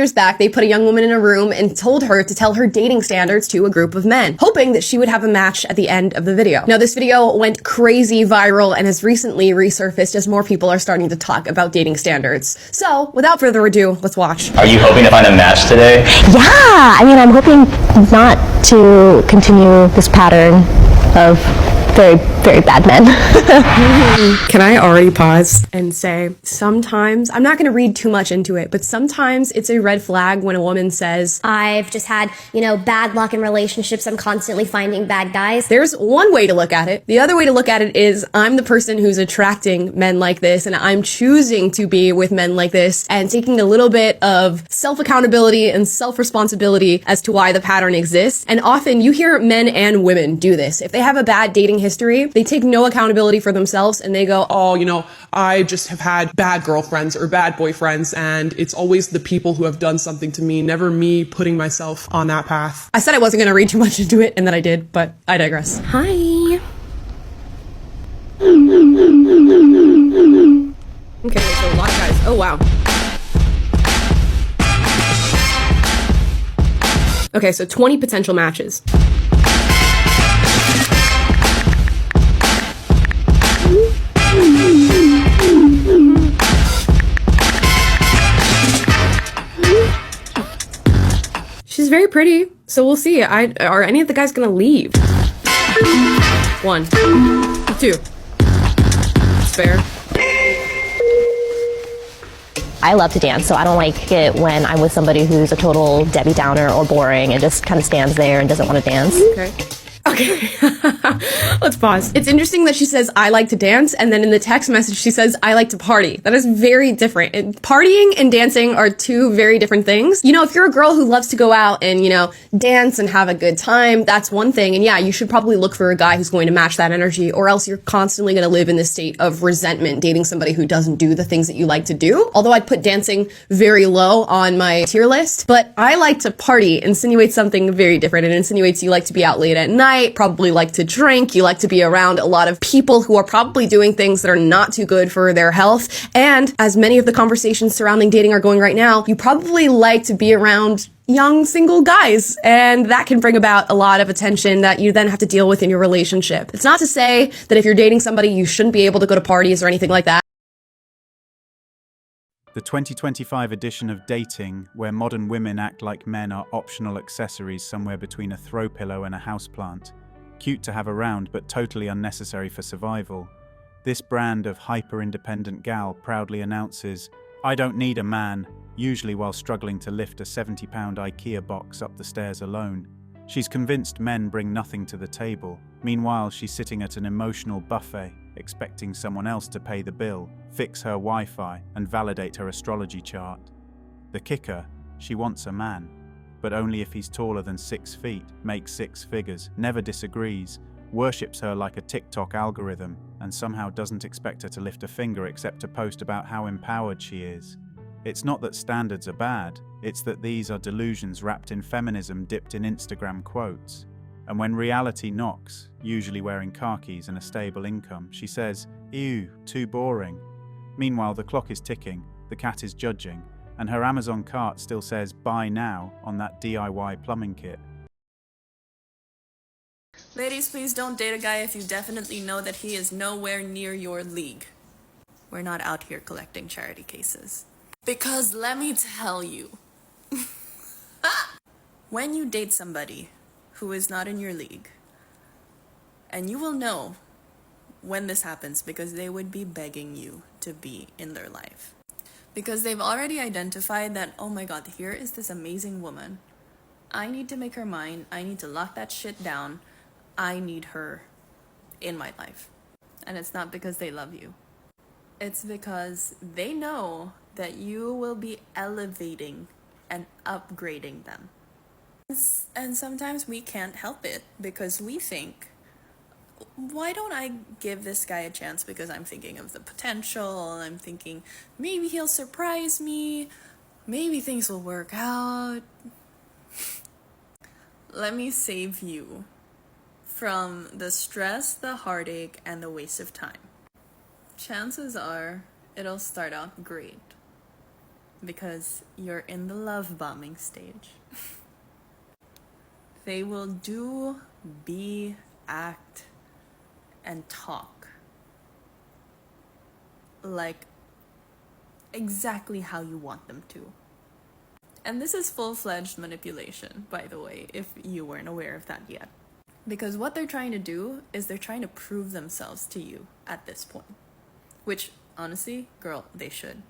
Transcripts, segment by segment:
years back, they put a young woman in a room and told her to tell her dating standards to a group of men, hoping that she would have a match at the end of the video. Now, this video went crazy viral and has recently resurfaced as more people are starting to talk about dating standards. So, without further ado, let's watch. Are you hoping to find a match today? Yeah, I mean, I'm hoping not to continue this pattern of very, very bad men. Can I already pause and say, sometimes, I'm not going to read too much into it, but sometimes it's a red flag when a woman says, I've just had, bad luck in relationships. I'm constantly finding bad guys. There's one way to look at it. The other way to look at it is, I'm the person who's attracting men like this, and I'm choosing to be with men like this, and taking a little bit of self-accountability and self-responsibility as to why the pattern exists. And often you hear men and women do this. If they have a bad dating history, they take no accountability for themselves and they go, oh, I just have had bad girlfriends or bad boyfriends, and it's always the people who have done something to me, never me putting myself on that path. I said I wasn't going to read too much into it, and then I did, but I digress. Hi. Okay, so a lot of guys. Oh, wow. Okay, so 20 potential matches. She's very pretty, so we'll see. Are any of the guys gonna leave? 1, 2. It's fair. I love to dance, so I don't like it when I'm with somebody who's a total Debbie Downer or boring and just kind of stands there and doesn't want to dance. Okay, let's pause. It's interesting that she says, I like to dance, and then in the text message she says, I like to party. That is very different. Partying and dancing are two very different things. If you're a girl who loves to go out and, dance and have a good time, that's one thing. And yeah, you should probably look for a guy who's going to match that energy, or else you're constantly going to live in this state of resentment, dating somebody who doesn't do the things that you like to do. Although I'd put dancing very low on my tier list, but I like to party insinuates something very different. It insinuates you like to be out late at night, probably like to drink, you like to be around a lot of people who are probably doing things that are not too good for their health. And as many of the conversations surrounding dating are going right now, you probably like to be around young single guys, and that can bring about a lot of attention that you then have to deal with in your relationship. It's not to say that if you're dating somebody, you shouldn't be able to go to parties or anything like that. The 2025 edition of Dating, where modern women act like men, are optional accessories somewhere between a throw pillow and a houseplant. Cute to have around, but totally unnecessary for survival. This brand of hyper-independent gal proudly announces, I don't need a man, usually while struggling to lift a 70-pound IKEA box up the stairs alone. She's convinced men bring nothing to the table. Meanwhile, she's sitting at an emotional buffet, expecting someone else to pay the bill, fix her Wi-Fi, and validate her astrology chart. The kicker, she wants a man, but only if he's taller than 6 feet, makes 6 figures, never disagrees, worships her like a TikTok algorithm, and somehow doesn't expect her to lift a finger except to post about how empowered she is. It's not that standards are bad, it's that these are delusions wrapped in feminism dipped in Instagram quotes. And when reality knocks, usually wearing khakis and a stable income, she says, ew, too boring. Meanwhile, the clock is ticking, the cat is judging, and her Amazon cart still says buy now on that DIY plumbing kit. Ladies, please don't date a guy if you definitely know that he is nowhere near your league. We're not out here collecting charity cases. Because let me tell you, when you date somebody who is not in your league, and you will know when this happens because they would be begging you to be in their life. Because they've already identified that, oh my god, here is this amazing woman. I need to make her mine. I need to lock that shit down. I need her in my life. And it's not because they love you. It's because they know that you will be elevating and upgrading them. And sometimes we can't help it because we think, why don't I give this guy a chance? Because I'm thinking of the potential. I'm thinking maybe he'll surprise me. Maybe things will work out. Let me save you from the stress, the heartache, and the waste of time. Chances are it'll start out great. because you're in the love bombing stage. They will do, be, act, and talk like exactly how you want them to. And this is full-fledged manipulation, by the way, if you weren't aware of that yet. Because what they're trying to do is they're trying to prove themselves to you at this point. Which, honestly, girl, they should.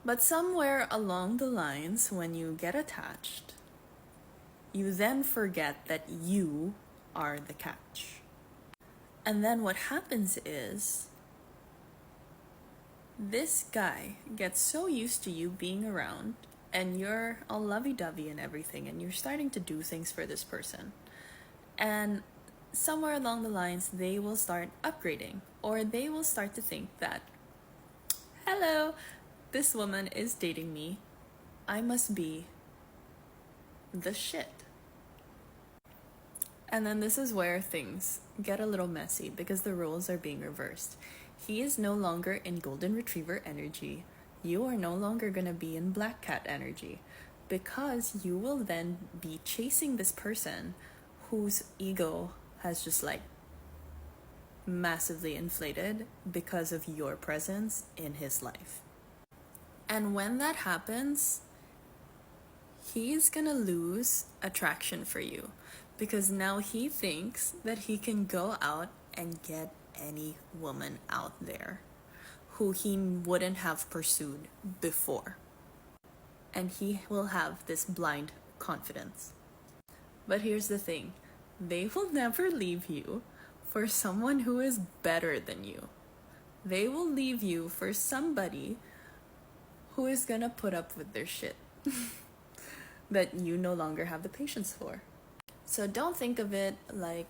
But somewhere along the lines, when you get attached, you then forget that you are the catch. And then what happens is, this guy gets so used to you being around, and you're all lovey-dovey and everything, and you're starting to do things for this person. And somewhere along the lines, they will start upgrading, or they will start to think that, hello, this woman is dating me. I must be the shit. And then this is where things get a little messy because the roles are being reversed. He is no longer in golden retriever energy. You are no longer going to be in black cat energy, because you will then be chasing this person whose ego has just like massively inflated because of your presence in his life. And when that happens, he's gonna lose attraction for you, because now he thinks that he can go out and get any woman out there who he wouldn't have pursued before. And he will have this blind confidence. But here's the thing, they will never leave you for someone who is better than you. They will leave you for somebody who is gonna put up with their shit that you no longer have the patience for. So don't think of it like,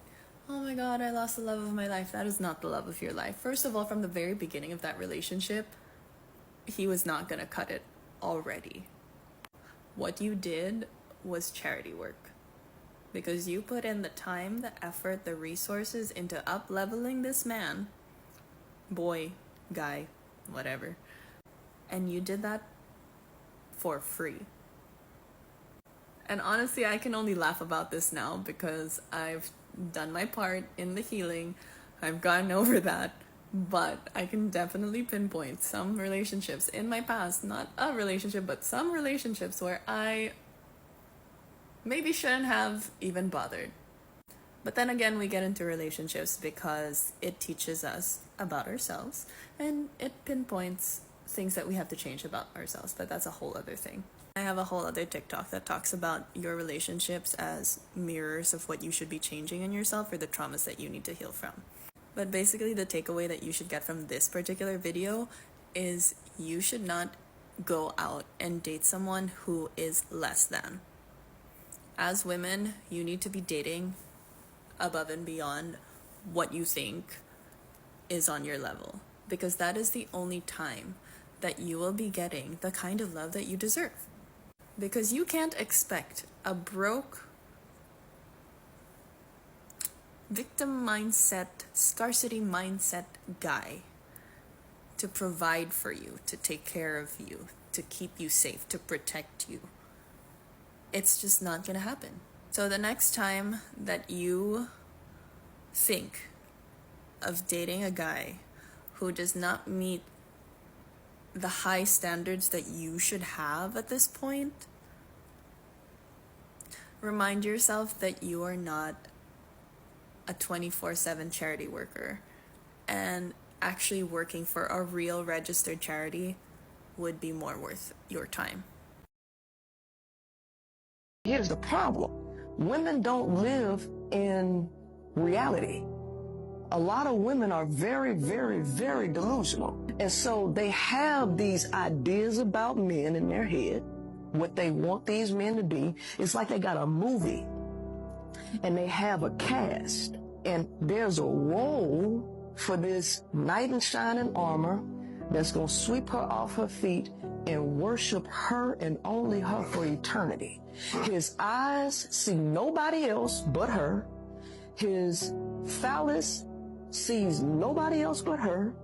oh my god, I lost the love of my life. That is not the love of your life. First of all, from the very beginning of that relationship, he was not gonna cut it already. What you did was charity work, because you put in the time, the effort, the resources into up-leveling this man, boy, guy, whatever, and you did that for free. And honestly, I can only laugh about this now because I've done my part in the healing. I've gotten over that. But I can definitely pinpoint some relationships in my past, not a relationship, but some relationships where I maybe shouldn't have even bothered. But then again, we get into relationships because it teaches us about ourselves and it pinpoints things that we have to change about ourselves, but that's a whole other thing. I have a whole other TikTok that talks about your relationships as mirrors of what you should be changing in yourself or the traumas that you need to heal from. But basically the takeaway that you should get from this particular video is you should not go out and date someone who is less than. As women, you need to be dating above and beyond what you think is on your level, because that is the only time that you will be getting the kind of love that you deserve. Because you can't expect a broke, victim mindset, scarcity mindset guy to provide for you, to take care of you, to keep you safe, to protect you. It's just not gonna happen. So the next time that you think of dating a guy who does not meet the high standards that you should have at this point, remind yourself that you are not a 24/7 charity worker, and actually working for a real registered charity would be more worth your time. Here's the problem. Women don't live in reality. A lot of women are very, very, very delusional. And so they have these ideas about men in their head, what they want these men to be. It's like they got a movie and they have a cast, and there's a role for this knight in shining armor that's going to sweep her off her feet and worship her and only her for eternity. His eyes see nobody else but her. His phallus sees nobody else but her.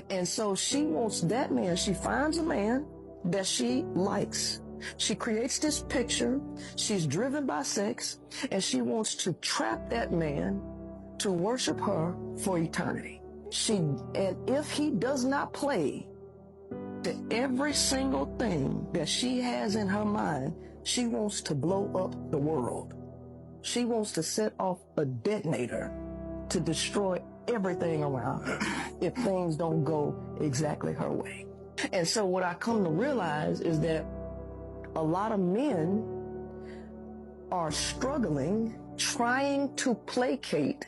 And so she wants that man. She finds a man that she likes. She creates this picture. She's driven by sex, and she wants to trap that man to worship her for eternity. And if he does not play to every single thing that she has in her mind, she wants to blow up the world. She wants to set off a detonator to destroy everything around her if things don't go exactly her way. And so what I come to realize is that a lot of men are struggling, trying to placate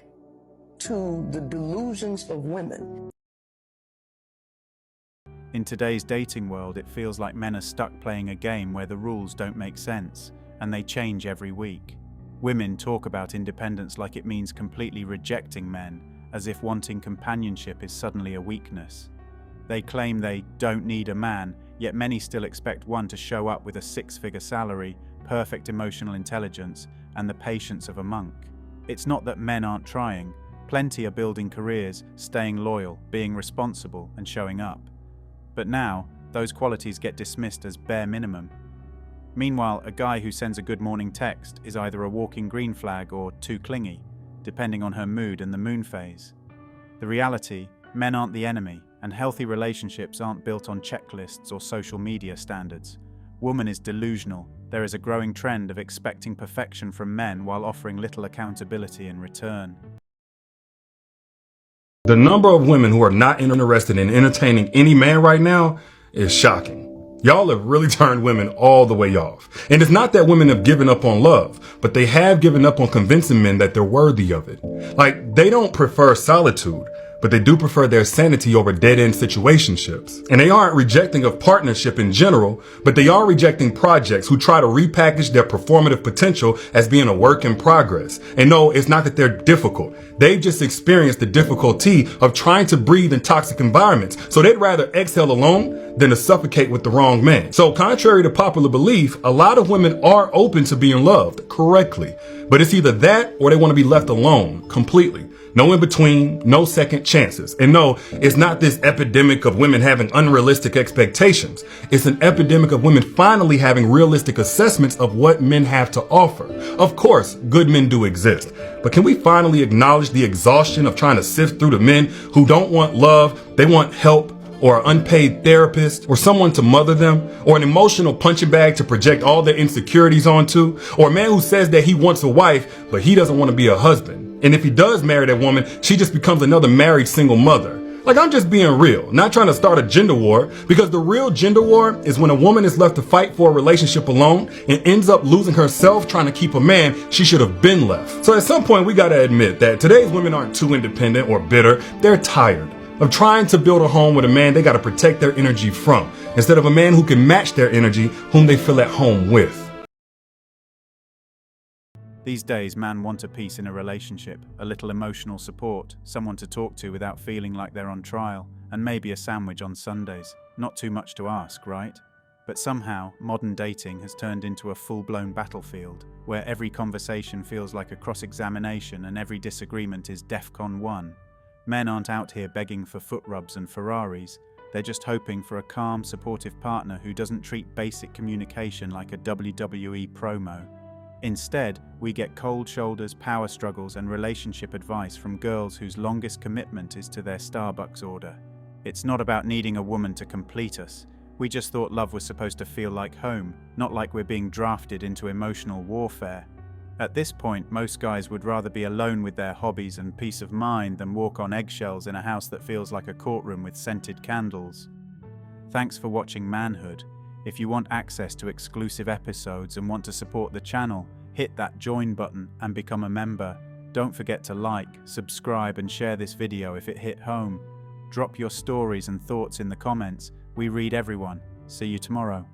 to the delusions of women. In today's dating world, it feels like men are stuck playing a game where the rules don't make sense, and they change every week. Women talk about independence like it means completely rejecting men, as if wanting companionship is suddenly a weakness. They claim they don't need a man, yet many still expect one to show up with a six-figure salary, perfect emotional intelligence, and the patience of a monk. It's not that men aren't trying. Plenty are building careers, staying loyal, being responsible, and showing up. But now, those qualities get dismissed as bare minimum. Meanwhile, a guy who sends a good morning text is either a walking green flag or too clingy, depending on her mood and the moon phase. The reality, men aren't the enemy, and healthy relationships aren't built on checklists or social media standards. Woman is delusional. There is a growing trend of expecting perfection from men while offering little accountability in return. The number of women who are not interested in entertaining any man right now is shocking. Y'all have really turned women all the way off. And it's not that women have given up on love, but they have given up on convincing men that they're worthy of it. Like, they don't prefer solitude, but they do prefer their sanity over dead-end situationships. And they aren't rejecting of partnership in general, but they are rejecting projects who try to repackage their performative potential as being a work in progress. And no, it's not that they're difficult. They've just experienced the difficulty of trying to breathe in toxic environments. So they'd rather exhale alone than to suffocate with the wrong man. So contrary to popular belief, a lot of women are open to being loved correctly, but it's either that or they want to be left alone completely. No in between, no second chances. And no, it's not this epidemic of women having unrealistic expectations. It's an epidemic of women finally having realistic assessments of what men have to offer. Of course, good men do exist, but can we finally acknowledge the exhaustion of trying to sift through the men who don't want love, they want help, or an unpaid therapist, or someone to mother them, or an emotional punching bag to project all their insecurities onto, or a man who says that he wants a wife, but he doesn't want to be a husband. And if he does marry that woman, she just becomes another married single mother. Like, I'm just being real, not trying to start a gender war, because the real gender war is when a woman is left to fight for a relationship alone and ends up losing herself trying to keep a man she should have been left. So at some point, we gotta admit that today's women aren't too independent or bitter. They're tired of trying to build a home with a man they gotta protect their energy from, instead of a man who can match their energy, whom they feel at home with. These days, men want a peace in a relationship, a little emotional support, someone to talk to without feeling like they're on trial, and maybe a sandwich on Sundays. Not too much to ask, right? But somehow, modern dating has turned into a full-blown battlefield, where every conversation feels like a cross-examination and every disagreement is DEFCON 1. Men aren't out here begging for foot rubs and Ferraris. They're just hoping for a calm, supportive partner who doesn't treat basic communication like a WWE promo. Instead, we get cold shoulders, power struggles, and relationship advice from girls whose longest commitment is to their Starbucks order. It's not about needing a woman to complete us. We just thought love was supposed to feel like home, not like we're being drafted into emotional warfare. At this point, most guys would rather be alone with their hobbies and peace of mind than walk on eggshells in a house that feels like a courtroom with scented candles. Thanks for watching Manhood. If you want access to exclusive episodes and want to support the channel, hit that join button and become a member. Don't forget to like, subscribe, and share this video if it hit home. Drop your stories and thoughts in the comments. We read everyone. See you tomorrow.